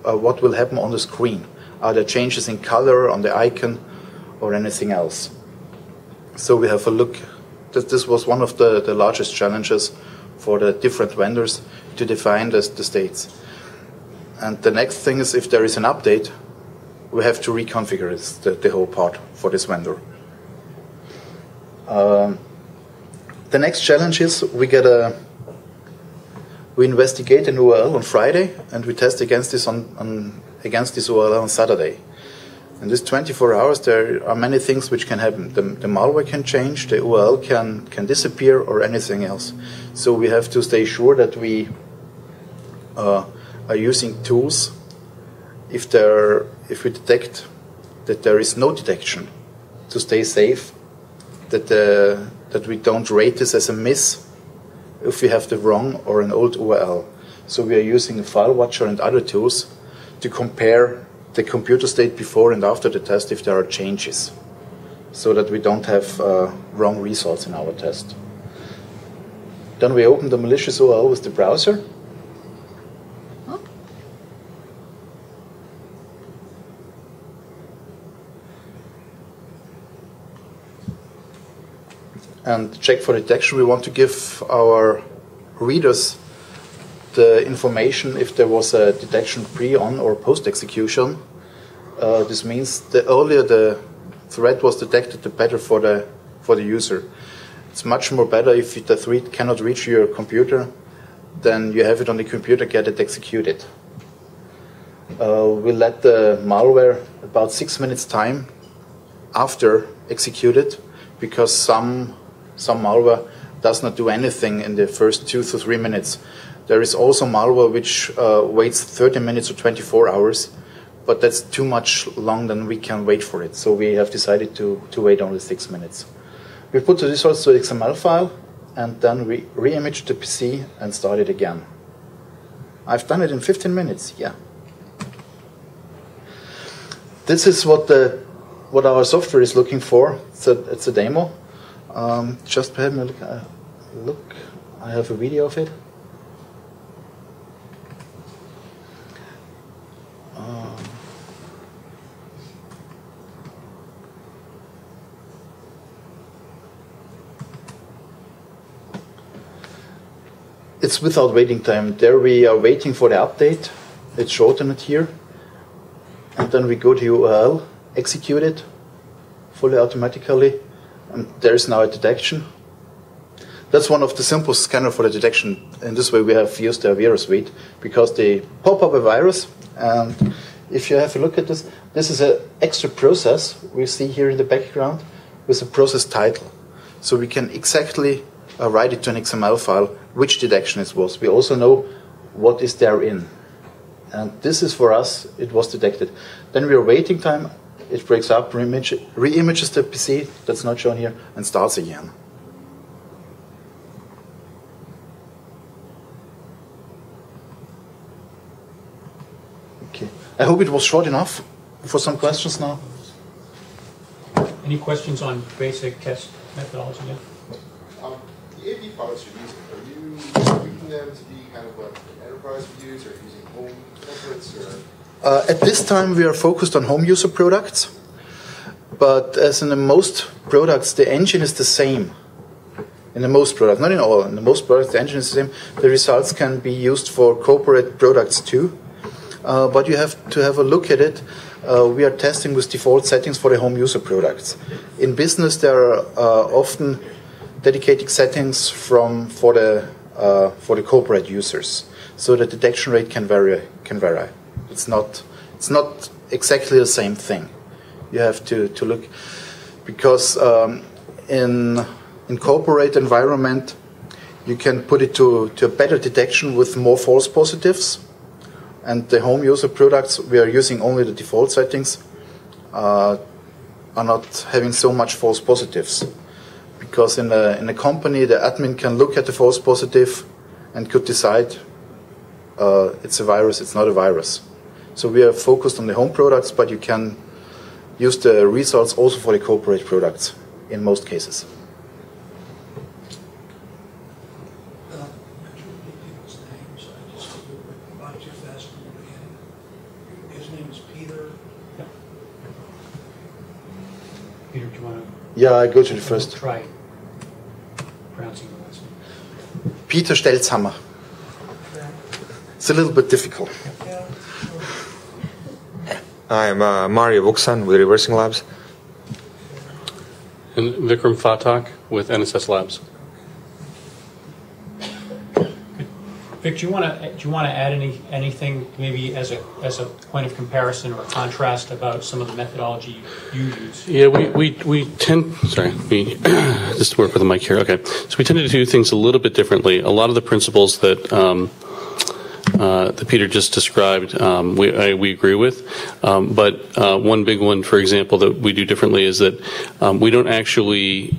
what will happen on the screen. Are there changes in color on the icon or anything else? So we have a look. This was one of the largest challenges for the different vendors to define the states. And the next thing is, if there is an update, we have to reconfigure the whole part for this vendor. The next challenge is we investigate an URL on Friday and we test against this against this URL on Saturday. In this 24 hours, there are many things which can happen. The malware can change, the URL can disappear, or anything else. So we have to stay sure that we are using tools if we detect that there is no detection, to stay safe, that we don't rate this as a miss if we have the wrong or an old URL. So we are using a file watcher and other tools to compare the computer state before and after the test if there are changes, so that we don't have wrong results in our test. Then we open the malicious URL with the browser. And check for detection. We want to give our readers the information if there was a detection pre, on, or post execution. This means the earlier the threat was detected, the better for the user. It's much more better if the threat cannot reach your computer, then you have it on the computer, get it executed. We let the malware about 6 minutes time after executed, because some malware does not do anything in the first 2 to 3 minutes. There is also malware which waits 30 minutes or 24 hours, but that's too much long than we can wait for it. So we have decided to wait only 6 minutes. We put the results to XML file, and then we re-image the PC and start it again. I've done it in 15 minutes, yeah. This is what our software is looking for. It's a demo. Just have a look. I have a video of it. It's without waiting time. There we are waiting for the update. It's shortened here. And then we go to URL, execute it fully automatically. And there's now a detection. That's one of the simplest scanners for the detection. In this way we have used the virus suite, because they pop up a virus. And if you have a look at this, this is an extra process we see here in the background with a process title. So we can exactly write it to an XML file which detection it was. We also know what is therein. And this is for us, it was detected. Then we are waiting time. It breaks up, re-images the PC, that's not shown here, and starts again. Okay. I hope it was short enough for some questions now. Any questions on basic test methodology yet? The AV products you're using, are you tweaking them to be kind of what enterprise would use, or using home templates, or? At this time we are focused on home user products, but as in the most products the engine is the same. In the most products, not in all, in the most products the engine is the same. The results can be used for corporate products too, but you have to have a look at it. We are testing with default settings for the home user products. In business there are often dedicated settings for the corporate users, so the detection rate can vary. It's not exactly the same thing. You have to look, because in corporate environment you can put it to a better detection with more false positives, and the home user products we are using only the default settings are not having so much false positives. Because in a company, the admin can look at the false positive and could decide it's a virus, it's not a virus. So we are focused on the home products, but you can use the results also for the corporate products in most cases. Peter, do you want to? Yeah, I go to the first. Try pronouncing the last name. Peter Stelzhammer. It's a little bit difficult. I'm Mario Vuksan with Reversing Labs. And Vikram Phatak with NSS Labs. Vic, do you want to add anything maybe as a point of comparison or contrast about some of the methodology you use? Yeah, we tend, sorry, we just work with the mic here. Okay, so we tend to do things a little bit differently. A lot of the principles that that Peter just described, we agree with. But one big one, for example, that we do differently is that we don't actually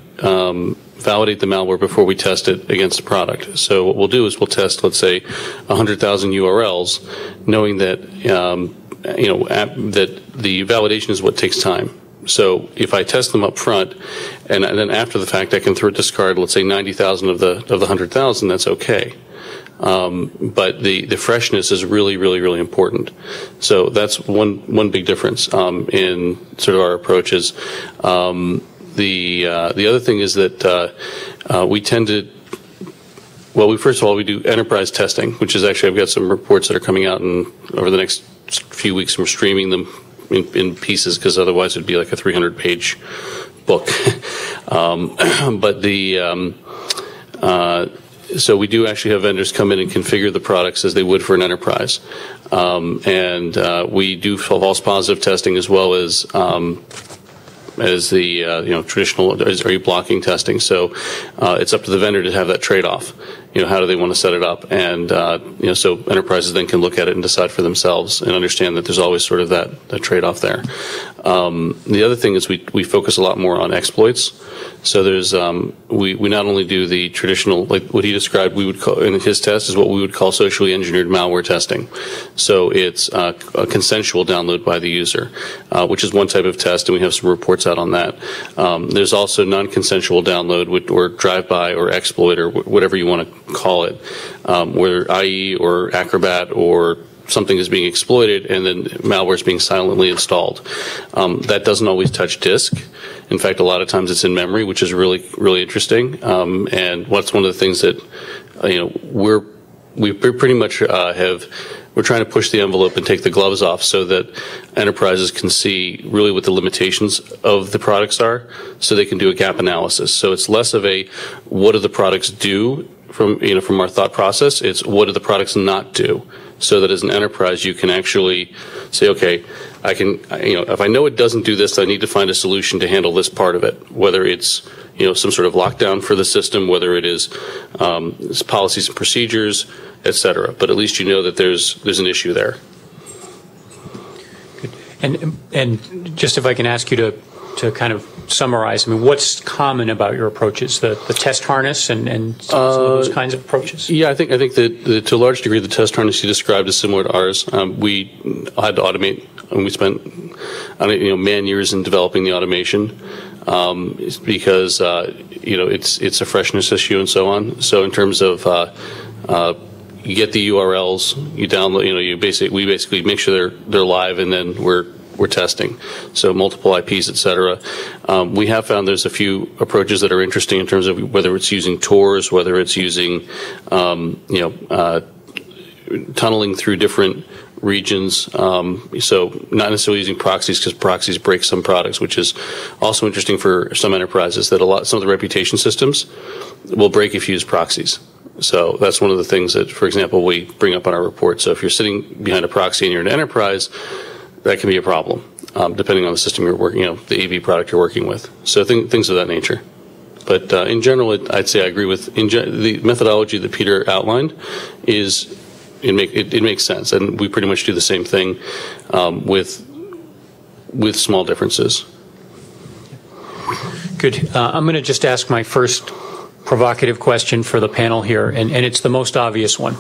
validate the malware before we test it against a product. So what we'll do is we'll test, let's say, 100,000 URLs, knowing that that the validation is what takes time. So if I test them up front, and then after the fact I can discard, let's say, 90,000 of the 100,000, that's okay. But the freshness is really, really, really important. So that's one big difference in sort of our approaches. The other thing is that we tend to, well, first of all, we do enterprise testing, which is actually, I've got some reports that are coming out over the next few weeks. We're streaming them in pieces because otherwise it'd be like a 300-page book. So we do actually have vendors come in and configure the products as they would for an enterprise. We do false positive testing as well as the traditional are you blocking testing. So it's up to the vendor to have that trade-off. How do they want to set it up? And so enterprises then can look at it and decide for themselves and understand that there's always sort of that trade-off there. The other thing is we focus a lot more on exploits. So there's we not only do the traditional, like what he described, we would call in his test is what we would call socially engineered malware testing. So it's a consensual download by the user, which is one type of test, and we have some reports out on that. There's also non-consensual download or drive-by or exploit or whatever you want to call it, where IE or Acrobat or something is being exploited and then malware is being silently installed. That doesn't always touch disk. In fact, a lot of times it's in memory, which is really, really interesting. And what's one of the things that, we pretty much we're trying to push the envelope and take the gloves off so that enterprises can see really what the limitations of the products are so they can do a gap analysis. So it's less of a what do the products do from our thought process, it's what do the products not do, so that as an enterprise you can actually say, okay, I can, if I know it doesn't do this, I need to find a solution to handle this part of it, whether it's some sort of lockdown for the system, whether it is policies and procedures, etc. But at least you know that there's an issue there. Good. And just if I can ask you to kind of summarize, what's common about your approaches, the test harness and some of those kinds of approaches? Yeah, I think that to a large degree the test harness you described is similar to ours. We had to automate, and we spent man years in developing the automation because it's a freshness issue and so on. So in terms of you get the URLs, you download, we basically make sure they're live, and then we're testing, so multiple IPs, etc. We have found there's a few approaches that are interesting in terms of whether it's using Tors, whether it's using tunneling through different regions. So not necessarily using proxies, because proxies break some products, which is also interesting for some enterprises. That some of the reputation systems will break if you use proxies. So that's one of the things that, for example, we bring up on our report. So if you're sitting behind a proxy and you're an enterprise, that can be a problem, depending on the system you're working, the AV product you're working with. So things of that nature. But in general, I'd say I agree with the methodology that Peter outlined. It makes sense, and we pretty much do the same thing with small differences. Good. I'm going to just ask my first provocative question for the panel here, and it's the most obvious one.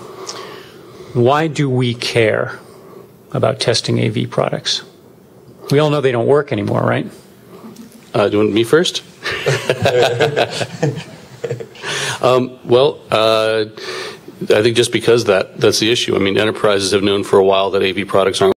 Why do we care about testing AV products? We all know they don't work anymore, right? Do you want me first? I think just because that's the issue. Enterprises have known for a while that AV products aren't